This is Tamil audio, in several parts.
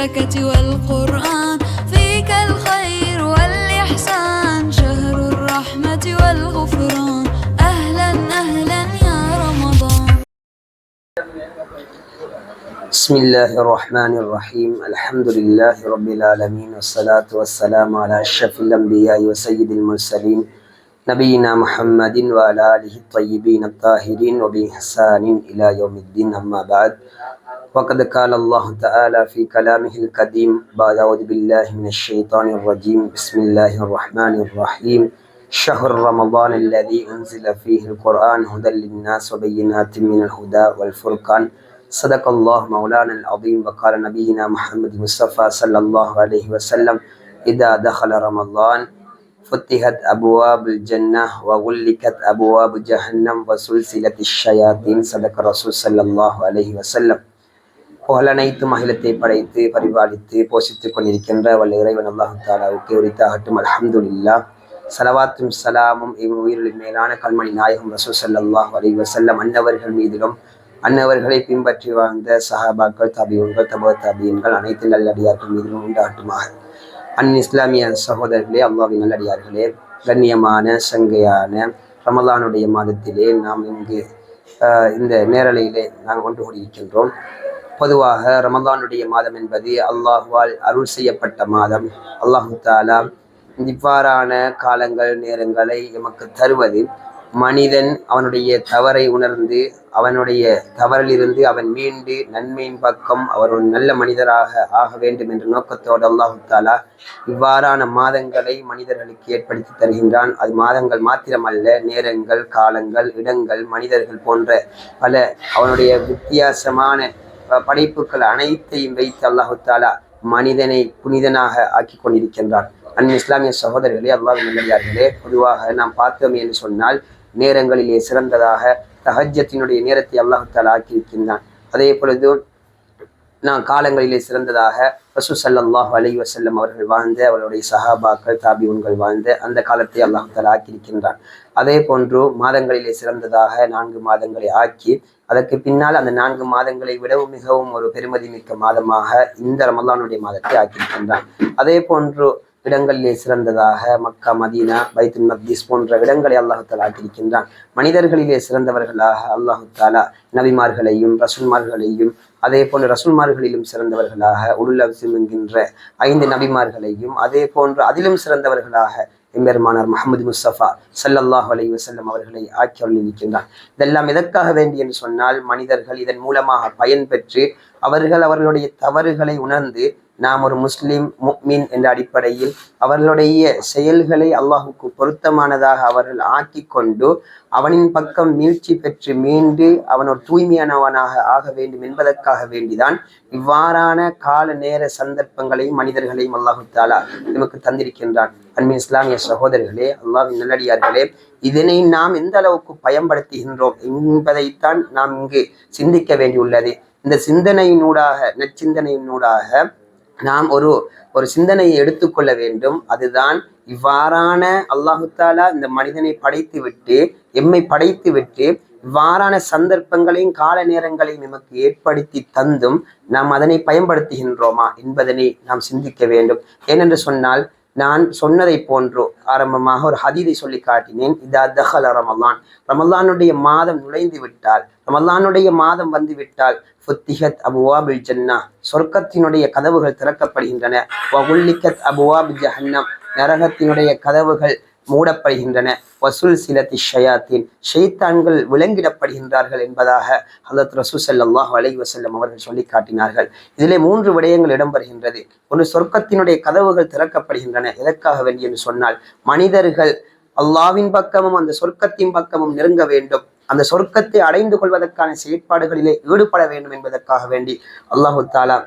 البركة والقرآن فيك الخير والإحسان شهر الرحمة والغفران أهلا أهلا يا رمضان. بسم الله الرحمن الرحيم الحمد لله رب العالمين والصلاة والسلام على أشرف الأنبياء وسيد المرسلين نبينا محمد وعلى آله الطيبين الطاهرين وبإحسان إلى يوم الدين أما بعد وقد قال الله تعالى في كلامه القديم بعد أعوذ بالله من الشيطان الرجيم بسم الله الرحمن الرحيم شهر رمضان الذي أنزل فيه القرآن هدى للناس وبينات من الهدى والفرقان صدق الله مولانا العظيم وقال نبينا محمد مصطفى صلى الله عليه وسلم إذا دخل رمضان فتحت أبواب الجنة وغلقت أبواب جهنم وسلسلة الشياطين صدق رسول صلى الله عليه وسلم. புகழனைத்தும் அகிலத்தை படைத்து பரிபாலித்து போஷித்துக் கொண்டிருக்கின்ற வல்ல இறைவன் அல்லாஹு தாலாவுக்கு உரித்தாகட்டும். அல்ஹம்துலில்லாஹ். ஸலவாத்தும் ஸலாமும் உயிரில் மேலான கல்மணி நாயகம் ரசூல் ஸல்லல்லாஹு அலைஹி வஸல்லம் அன்னவர்கள் மீதிலும் அன்னவர்களை பின்பற்றி வாழ்ந்த சஹாபாக்கள் தாபியூன்கள் தபா தாபியன்கள் அனைத்து நல்லடியார்கள் மீதிலும் உண்டாகட்டுமாக. இஸ்லாமிய சகோதரர்களே, அல்லாஹ்வின் நல்லடியார்களே, கண்ணியமான சங்கையான ரமலானுடைய மாதத்திலே நாம் இங்கு இந்த நேரலையிலே நாம் ஒன்று கூடியிருக்கின்றோம். பொதுவாக ரமலானுடைய மாதம் என்பது அல்லாஹுவால் அருள் செய்யப்பட்ட மாதம். அல்லாஹு தாலா இவ்வாறான காலங்கள் நேரங்களை எமக்கு தருவது மனிதன் அவனுடைய தவறை உணர்ந்து அவனுடைய தவறிலிருந்து அவன் மீண்டு நன்மையின் பக்கம் அவர் ஒரு நல்ல மனிதராக ஆக வேண்டும் என்ற நோக்கத்தோடு அல்லாஹு தாலா இவ்வாறான மாதங்களை மனிதர்களுக்கு ஏற்படுத்தி தருகின்றான். அது மாதங்கள் மாத்திரமல்ல, நேரங்கள், காலங்கள், இடங்கள், மனிதர்கள் போன்ற பல அவனுடைய வித்தியாசமான படைப்புகள் அனைத்தையும் வைத்து அல்லாஹு தாலா மனிதனை புனிதனாக ஆக்கி கொண்டிருக்கின்றான். இஸ்லாமிய சகோதரர்களே, அல்லாஹ்வின் நல்லடியார்களே, பொதுவாக நாம் பார்த்தோம் என்று சொன்னால் நேரங்களிலே சிறந்ததாக தஹஜ்ஜத்தினுடைய நேரத்தை அல்லாஹு தாலா ஆக்கியிருக்கின்றான். அதே பொழுது நாம் காலங்களிலே சிறந்ததாக ரசூல் ஸல்லல்லாஹு அலைஹி வஸல்லம் அவர்கள் வாழ்ந்த, அவருடைய சஹாபாக்கள் தாபிஊன்கள் வாழ்ந்த அந்த காலத்தை அல்லாஹு தஆலா ஆக்கியிருக்கின்றான். அதே போன்று மாதங்களிலே சிறந்ததாக 4 மாதங்களை ஆக்கி அதற்கு பின்னால் அந்த 4 மாதங்களை விடவும் மிகவும் ஒரு பெருமதி மிக்க மாதமாக இந்த ரமலானுடைய மாதத்தை ஆக்கியிருக்கின்றான். அதே போன்று இடங்களிலே சிறந்ததாக மக்கா, மதீனா, பைத்துல் மக்திஸ் போன்ற இடங்களை அல்லாஹு தஆலா ஆக்கியிருக்கின்றான். மனிதர்களிலே சிறந்தவர்களாக அல்லாஹு தஆலா நபிமார்களையும் ரசூல்மார்களையும் அதே போன்று ரசூல்மார்களிலும் சிறந்தவர்களாக உலுல் அஸ்ம் என்கின்ற 5 நபிமார்களையும் அதே போன்று அதிலும் சிறந்தவர்களாக எம்பெருமானார் முஹம்மது முஸ்தபா ஸல்லல்லாஹு அலைஹி வஸல்லம் அவர்களை ஆக்கி அருளியிருக்கின்றான். இதெல்லாம் எதற்காக வேண்டி என்று சொன்னால், மனிதர்கள் இதன் மூலமாக பயன்பெற்று அவர்களுடைய தவறுகளை உணர்ந்து நாம் ஒரு முஸ்லிம் முஃமின் என்ற அடிப்படையில் அவர்களுடைய செயல்களை அல்லாஹுக்கு பொருத்தமானதாக அவர்கள் ஆக்கி கொண்டு அவனின் பக்கம் மீழ்ச்சி பெற்று மீண்டு அவன் ஒரு தூய்மையானவனாக ஆக வேண்டும் என்பதற்காக வேண்டிதான் இவ்வாறான கால நேர சந்தர்ப்பங்களையும் மனிதர்களையும் அல்லாஹு தாலா நமக்கு தந்திருக்கின்றான். அன்பின் இஸ்லாமிய சகோதரர்களே, அல்லாஹ்வின் நல்லடியார்களே, இதனை நாம் எந்த அளவுக்கு பயன்படுத்துகின்றோம் என்பதைத்தான் நாம் இங்கு சிந்திக்க வேண்டியுள்ளது. இந்த சிந்தனையினூடாக, நற்சிந்தனையினூடாக நாம் ஒரு சிந்தனையை எடுத்துக்கொள்ள வேண்டும். அதுதான் இவ்வாறான அல்லாஹு தாலா இந்த மனிதனை படைத்து விட்டு எம்மை படைத்து விட்டு இவ்வாறான சந்தர்ப்பங்களையும் கால நேரங்களையும் நமக்கு ஏற்படுத்தி தந்தும் நாம் அதனை பயன்படுத்துகின்றோமா என்பதனை நாம் சிந்திக்க வேண்டும். ஏனென்று சொன்னால், நான் சொன்னதை போன்று ஆரம்பமாக ஒரு ஹதீதை சொல்லி காட்டினேன். இதா தஹல ரமலான், ரமலானுடைய மாதம் நுழைந்து விட்டால், ரமலானுடைய மாதம் வந்து விட்டால் ஃபுத்திஹத் அபுவாபுல் ஜன்னா, சொர்க்கத்தினுடைய கதவுகள் திறக்கப்படுகின்றன. வகுல்லிகத் அபுவாபு ஜஹன்னம், நரகத்தினுடைய கதவுகள் மூடப்படுகின்றன. வசுல்சிலத்தி ஷயாத்தீன், ஷைத்தான்கள் விலங்கிடப்படுகின்றார்கள் என்பதாக ஹதரத் ரசூல் ஸல்லல்லாஹு அலைஹி வஸல்லம் அவர்கள் சொல்லி காட்டினார்கள். இதிலே 3 விடயங்கள் இடம்பெறுகின்றது. ஒன்று, சொர்க்கத்தினுடைய கதவுகள் திறக்கப்படுகின்றன. எதற்காக வேண்டி என்று சொன்னால், மனிதர்கள் அல்லாஹ்வின் பக்கமும் அந்த சொர்க்கத்தின் பக்கமும் நெருங்க வேண்டும், அந்த சொர்க்கத்தை அடைந்து கொள்வதற்கான செயற்பாடுகளிலே ஈடுபட வேண்டும் என்பதற்காக வேண்டி அல்லாஹு தாலா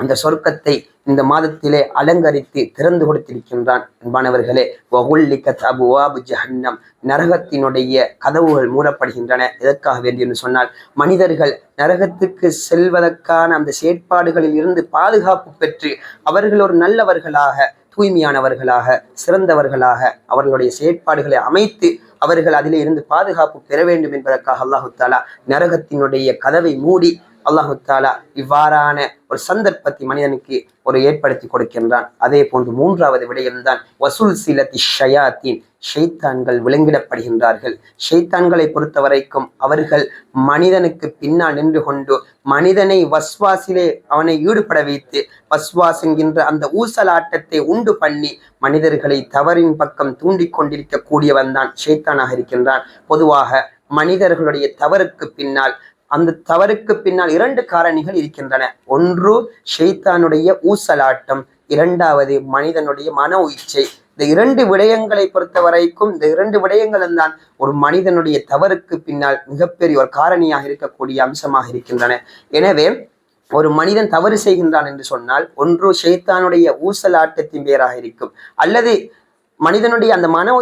அந்த சொர்க்கத்தை இந்த மாதத்திலே அலங்கரித்து திறந்து கொடுத்திருக்கின்றான். அன்பானவர்களே, வகுல்லிகத் அபுவாபு ஜஹன்னம், நரகத்தினுடைய கதவுகள் மூடப்படுகின்றன. எதற்காக வேண்டி என்று சொன்னால், மனிதர்கள் நரகத்துக்கு செல்வதற்கான அந்த செயற்பாடுகளில் இருந்து பாதுகாப்பு பெற்று அவர்கள் ஒரு நல்லவர்களாக, தூய்மையானவர்களாக, சிறந்தவர்களாக அவர்களுடைய செயற்பாடுகளை அமைத்து அவர்கள் அதிலே இருந்து பாதுகாப்பு பெற வேண்டும் என்பதற்காக அல்லாஹு தாலா நரகத்தினுடைய கதவை மூடி அல்லாஹு தாலா இவ்வாறான ஒரு சந்தர்ப்பத்தை மனிதனுக்கு ஒரு ஏற்படுத்தி கொடுக்கின்றான். அதே போன்று மூன்றாவது விடயம்தான் வசூல் சிலத்தி ஷயாத்தீன், ஷைத்தான்கள் விலங்கிடப்படுகின்றார்கள். ஷைத்தான்களை பொறுத்த வரைக்கும் அவர்கள் மனிதனுக்கு பின்னால் நின்று கொண்டு மனிதனை வஸ்வாசிலே அவனை ஈடுபட வைத்து வஸ்வாஸ் என்கின்ற அந்த ஊசலாட்டத்தை உண்டு பண்ணி மனிதர்களை தவறின் பக்கம் தூண்டிக் கொண்டிருக்கக்கூடியவன் தான் ஷைத்தானாக இருக்கின்றான். பொதுவாக மனிதர்களுடைய தவறுக்கு பின்னால் அந்த தவறுக்கு பின்னால் இரண்டு காரணிகள் இருக்கின்றன. ஒன்று ஷைத்தானுடைய ஊசலாட்டம், இரண்டாவது மனிதனுடைய மன இச்சை. இந்த இரண்டு விடயங்களை பொறுத்த வரைக்கும் இந்த இரண்டு விடயங்களும் தான் ஒரு மனிதனுடைய தவறுக்கு பின்னால் மிகப்பெரிய ஒரு காரணியாக இருக்கக்கூடிய அம்சமாக இருக்கின்றன. எனவே ஒரு மனிதன் தவறு செய்கின்றான் என்று சொன்னால் ஒன்று ஷைத்தானுடைய ஊசலாட்டத்தின் பேராக இருக்கும், அல்லது மனிதனுடைய அந்த மன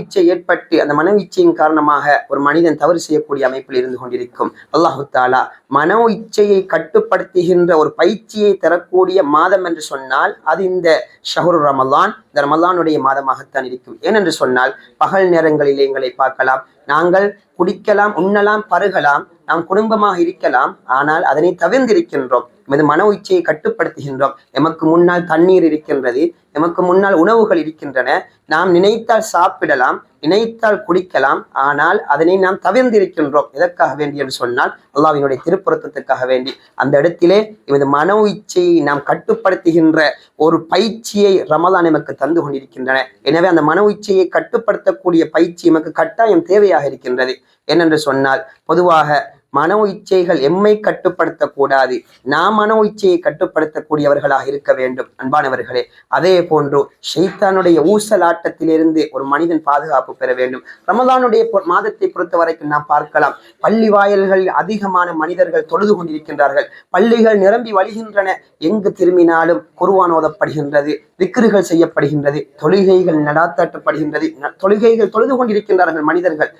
இச்சை ஏற்பட்டு அந்த மன இச்சையின் காரணமாக ஒரு மனிதன் தவறு செய்யக்கூடிய அமைப்பில் இருந்து கொண்டிருக்கும். அல்லாஹு தாலா மன இச்சையை கட்டுப்படுத்துகின்ற ஒரு பயிற்சியை தரக்கூடிய மாதம் என்று சொன்னால் அது இந்த ஷஹ்ரு ரமலான், இந்த ரமலானுடைய மாதமாகத்தான் இருக்கும். ஏனென்று சொன்னால் பகல் நேரங்களில் எங்களை பார்க்கலாம், நாங்கள் குடிக்கலாம், உண்ணலாம், பருகலாம், நாம் குடும்பமாக இருக்கலாம், ஆனால் அதனை தவிர்ந்திருக்கின்றோம். எமது மன இச்சையை கட்டுப்படுத்துகின்றோம். எமக்கு முன்னால் தண்ணீர் இருக்கின்றது, எமக்கு முன்னால் உணவுகள் இருக்கின்றன, நாம் நினைத்தால் சாப்பிடலாம், நினைத்தால் குடிக்கலாம், ஆனால் அதனை நாம் தவிர்ந்திருக்கின்றோம். எதற்காக வேண்டி என்று சொன்னால் அல்லாஹ்வினுடைய திருப்பொருத்தத்துக்காக வேண்டி. அந்த இடத்திலே எமது மன இச்சையை நாம் கட்டுப்படுத்துகின்ற ஒரு பயிற்சியை ரமலான் எமக்கு தந்து கொண்டிருக்கின்றன. எனவே அந்த மன இச்சையை கட்டுப்படுத்தக்கூடிய பயிற்சி எமக்கு கட்டாயம் தேவையாக இருக்கின்றது. ஏனென்று சொன்னால் பொதுவாக மன இச்சைகள் எம்மை கட்டுப்படுத்தக்கூடாது, நாம் மன இச்சையை கட்டுப்படுத்தக்கூடியவர்களாக இருக்க வேண்டும். அன்பானவர்களே, அதே போன்று ஷைத்தானுடைய ஊசலாட்டத்திலிருந்து ஒரு மனிதன் பாதுகாப்பு பெற வேண்டும். ரமலானுடைய மாதத்தை பொறுத்த வரைக்கும் நாம் பார்க்கலாம், பள்ளி வாயில்களில் அதிகமான மனிதர்கள் தொழுது கொண்டிருக்கின்றார்கள், பள்ளிகள் நிரம்பி வழிகின்றன, எங்கு திரும்பினாலும் குர்ஆன் ஓதப்படுகின்றது, திக்ருகள் செய்யப்படுகின்றது, தொழுகைகள் நடாத்தப்படுகின்றது, தொழுகைகள் தொழுது கொண்டிருக்கின்றார்கள் மனிதர்கள்.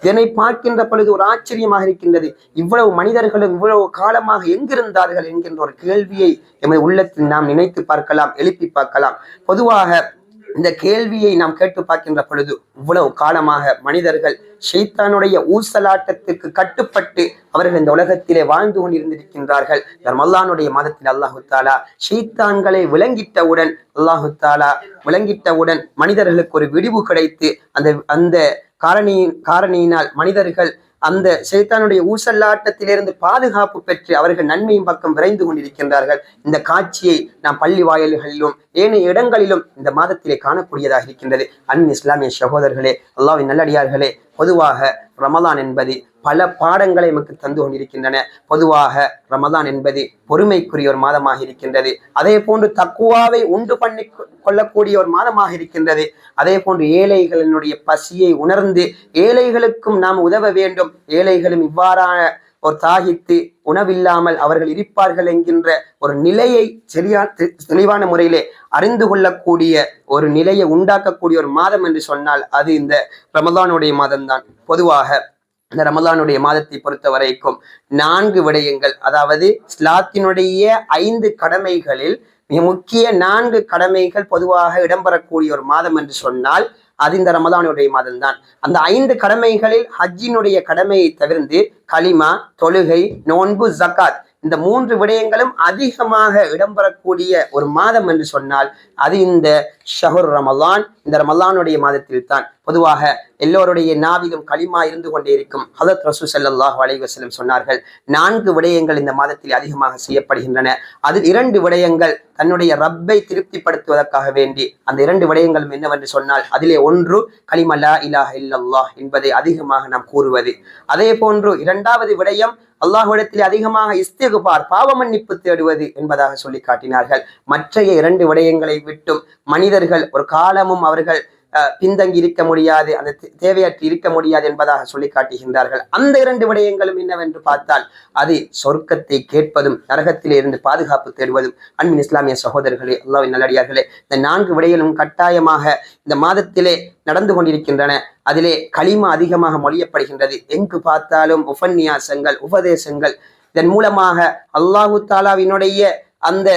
இதனை பார்க்கின்ற பொழுது ஒரு ஆச்சரியமாக இருக்கின்றது. இவ்வளவு மனிதர்களும் இவ்வளவு காலமாக எங்கிருந்தார்கள் என்கின்ற ஒரு கேள்வியை எமது உள்ளத்தில் நாம் நினைத்து பார்க்கலாம், எழுப்பி பார்க்கலாம். பொதுவாக இந்த கேள்வியை நாம் கேட்டு பார்க்கின்ற பொழுது இவ்வளவு காலமாக மனிதர்கள் ஷைத்தானுடைய ஊசலாட்டத்துக்கு கட்டுப்பட்டு அவர்கள் இந்த உலகத்திலே வாழ்ந்து கொண்டிருந்திருக்கின்றார்கள். ரமலானுடைய மாதத்தில் அல்லாஹு தாலா ஷைத்தான்களை விளங்கிட்டவுடன் மனிதர்களுக்கு ஒரு விடிவு கிடைத்து அந்த காரணியினால் மனிதர்கள் அந்த ஷைத்தானுடைய ஊசலாட்டத்திலிருந்து பாதுகாப்பு பெற்று அவர்கள் நன்மையின் பக்கம் விரைந்து கொண்டிருக்கின்றார்கள். இந்த காட்சியை நாம் பள்ளி வாயில்களிலும் ஏனைய இடங்களிலும் இந்த மாதத்திலே காணக்கூடியதாக இருக்கின்றது. இஸ்லாமிய சகோதரர்களே, அல்லாஹ்வின் நல்லடியார்களே, பொதுவாக ரமலான் என்பது பல பாடங்களை நமக்கு தந்து கொண்டிருக்கின்றன. பொதுவாக ரமலான் என்பது பொறுமைக்குரிய ஒரு மாதமாக இருக்கின்றது. அதே போன்று தக்குவாவை உண்டு பண்ணி கொள்ளக்கூடிய ஒரு மாதமாக இருக்கின்றது. அதே போன்று ஏழைகளினுடைய பசியை உணர்ந்து ஏழைகளுக்கும் நாம் உதவ வேண்டும், ஏழைகளும் இவ்வாறான ஒரு தாகித்து உணவில்லாமல் அவர்கள் இருப்பார்கள் என்கின்ற ஒரு நிலையை தெளிவான முறையிலே அறிந்து கொள்ளக்கூடிய ஒரு நிலையை உண்டாக்கக்கூடிய ஒரு மாதம் என்று சொன்னால் அது இந்த ரமலானுடைய மாதம்தான். பொதுவாக இந்த ரமலானுடைய மாதத்தை பொறுத்த வரைக்கும் 4 விடயங்கள், அதாவது இஸ்லாத்தினுடைய 5 கடமைகளில் மிக முக்கிய 4 கடமைகள் பொதுவாக இடம்பெறக்கூடிய ஒரு மாதம் என்று சொன்னால் அது இந்த ரமலானுடைய மாதம் தான். அந்த 5 கடமைகளில் ஹஜ்ஜினுடைய கடமையை தவிர்த்து கலிமா, தொழுகை, நோன்பு, ஜகாத் இந்த 3 விடயங்களும் அதிகமாக இடம்பெறக்கூடிய ஒரு மாதம் என்று சொன்னால் அது இந்த ஷஹ்ரு ரமலான், இந்த ரமலானுடைய மாதத்தில் தான். பொதுவாக எல்லோருடைய நாவிலும் கலிமா இருந்து கொண்டே இருக்கும். ஹதரத் ரசூல் ஸல்லல்லாஹு அலைஹி வஸல்லம் சொன்னார்கள், 4 விடயங்கள் இந்த மாதத்தில் அதிகமாக செய்யப்படுகின்றன. அதில் 2 விடயங்கள் தன்னுடைய ரப்பை திருப்திப்படுத்துவதற்காக வேண்டி. அந்த 2 விடயங்களும் என்னவென்று சொன்னால் அதிலே ஒன்று கலிமா லா இலாஹ இல்லல்லாஹ் என்பதை அதிகமாக நாம் கூறுவது. அதே போன்று 2வது விடயம் அல்லாஹ்விடத்தில் அதிகமாக இஸ்திக்பார், பாவ மன்னிப்பு தேடுவது என்பதாக சொல்லி காட்டினார்கள். மற்றைய 2 விடயங்களை விட்டும் மனிதர்கள் ஒரு காலமும் அவர்கள் பின்தங்கி இருக்க முடியாது, அந்த தேவையற்று இருக்க முடியாது என்பதாக சொல்லி காட்டுகின்றார்கள். அந்த 2 விடயங்களும் என்னவென்று பார்த்தால் அது சொர்க்கத்தை கேட்பதும் நரகத்திலே இருந்து பாதுகாப்பு தேடுவதும். அன்பின் இஸ்லாமிய சகோதரர்களே, அல்லாஹ்வின் நல்லடியார்களே, இந்த 4 விடயங்களும் கட்டாயமாக இந்த மாதத்திலே நடந்து கொண்டிருக்கின்றன. அதிலே கலிமா அதிகமாக மொழியப்படுகின்றது. எங்கு பார்த்தாலும் உபன்யாசங்கள், உபதேசங்கள். இதன் மூலமாக அல்லாஹு தாலாவினுடைய அந்த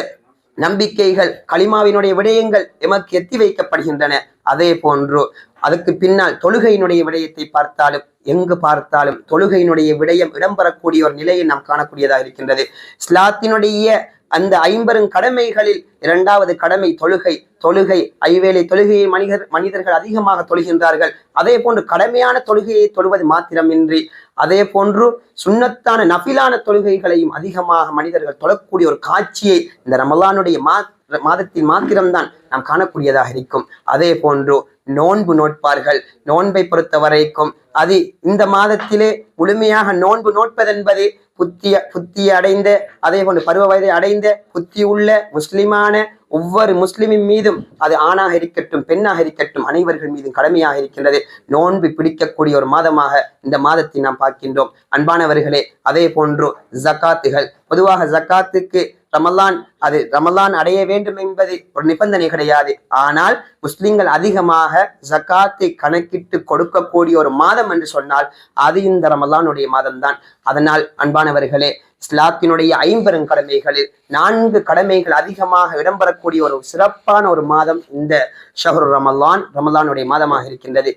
நம்பிக்கைகள் களிமாவினுடைய விடயங்கள் எமக்கு எத்தி வைக்கப்படுகின்றன. அதே போன்று அதுக்கு பின்னால் தொழுகையினுடைய விடயத்தை பார்த்தாலும் எங்கு பார்த்தாலும் தொழுகையினுடைய விடயம் இடம்பெறக்கூடிய ஒரு நிலையை நாம் காணக்கூடியதாக இருக்கின்றது. இஸ்லாத்தினுடைய அந்த 50 கடமைகளில் 2வது கடமை தொழுகை. தொழுகை ஐவேளை தொழுகையை மனிதர்கள் அதிகமாக தொழுகின்றார்கள். அதே போன்று கடமையான தொழுகையை தொழுவது மாத்திரமின்றி அதே போன்று சுன்னத்தான நஃபிலான தொழுகைகளையும் அதிகமாக மனிதர்கள் தொழக்கூடிய ஒரு காட்சியை இந்த ரமலானுடைய மாதத்தில் மாத்திரம்தான் நாம் காணக்கூடியதாக இருக்கும். அதே போன்று நோன்பு நோட்பார்கள். நோன்பை பொறுத்த வரைக்கும் அது இந்த மாதத்திலே முழுமையாக நோன்பு நோட்பதென்பது புத்திய அடைந்த அதே போன்று பருவ வயதை அடைந்த புத்தி உள்ள முஸ்லிமான ஒவ்வொரு முஸ்லிமின் மீதும் அது ஆணாக இருக்கட்டும் பெண்ணாக இருக்கட்டும் அனைவர்கள் மீதும் கடமையாக இருக்கின்றது. நோன்பு பிடிக்கக்கூடிய ஒரு மாதமாக இந்த மாதத்தை நாம் பார்க்கின்றோம். அன்பானவர்களே, அதே போன்று ஜக்காத்துகள். பொதுவாக ஜக்காத்துக்கு ரமலான் அடைய வேண்டும் என்பது ஒரு நிபந்தனை கிடையாது. ஆனால் முஸ்லிம்கள் அதிகமாக ஜக்காத்தை கணக்கிட்டு கொடுக்கக்கூடிய ஒரு மாதம் என்று சொன்னால் அது இந்த ரமலானுடைய மாதம்தான். அதனால் அன்பானவர்களே, இஸ்லாத்தினுடைய 50 கடமைகளில் 4 கடமைகள் அதிகமாக இடம்பெறக்கூடிய ஒரு சிறப்பான ஒரு மாதம் இந்த ஷஹ்ரு ரமலானுடைய மாதமாக இருக்கின்றது.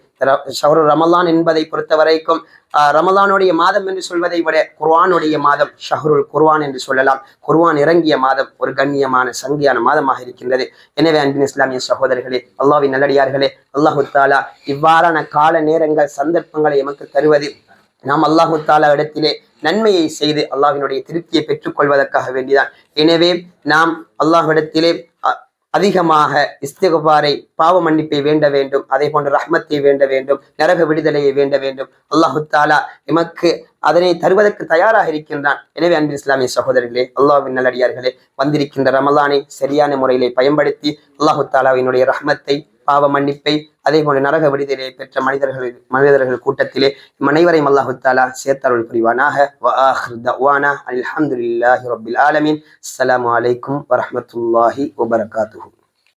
ஷஹ்ரு ரமலான் என்பதை பொறுத்த வரைக்கும் ரமலானுடைய மாதம் என்று சொல்வதை விட குர்ஆனுடைய மாதம் ஷஹ்ருல் குர்ஆன் என்று சொல்லலாம். குர்ஆன் இறங்கிய மாதம் ஒரு கண்ணியமான சங்கையான மாதமாக இருக்கின்றது. எனவே அன்பின் இஸ்லாமிய சகோதரர்களே, அல்லாஹ்வின் நல்லடியார்களே, அல்லாஹு தஆலா இவ்வாறான கால நேரங்கள் சந்தர்ப்பங்களை எமக்கு தருவது நாம் அல்லாஹு தஆலா இடத்திலே நன்மையை செய்து அல்லாஹ்வினுடைய திருப்தியை பெற்றுக் கொள்வதற்காக வேண்டிதான். எனவே நாம் அல்லாஹ்விடத்திலே அதிகமாக இஸ்திக்பாரை பாவ மன்னிப்பை வேண்ட வேண்டும். அதே போன்று ரஹ்மத்தை வேண்ட வேண்டும். நரக விடுதலையை வேண்ட வேண்டும். அல்லாஹு தஆலா எமக்கு அதனை தருவதற்கு தயாராக இருக்கின்றான். எனவே அன்பின் இஸ்லாமிய சகோதரர்களே, அல்லாஹ்வின் நல்லடியார்களே, வந்திருக்கின்ற ரமலானை சரியான முறையிலே பயன்படுத்தி அல்லாஹு தஆலாவினுடைய ரஹ்மத்தை பாவ மன்னிப்பை அதே போன்று நரக விடுதலையை பெற்ற மனிதர்கள் கூட்டத்திலே அனைவரையும் அல்லாஹு தஆலா சேர்த்தருள் புரிவானாக. வ ஆகிரு தஅவானா அல்ஹம்துலில்லாஹி ரப்பில் ஆலமீன். அஸ்ஸலாமு அலைக்கும் வரஹ்மத்துல்லாஹி வபரகாத்துஹு.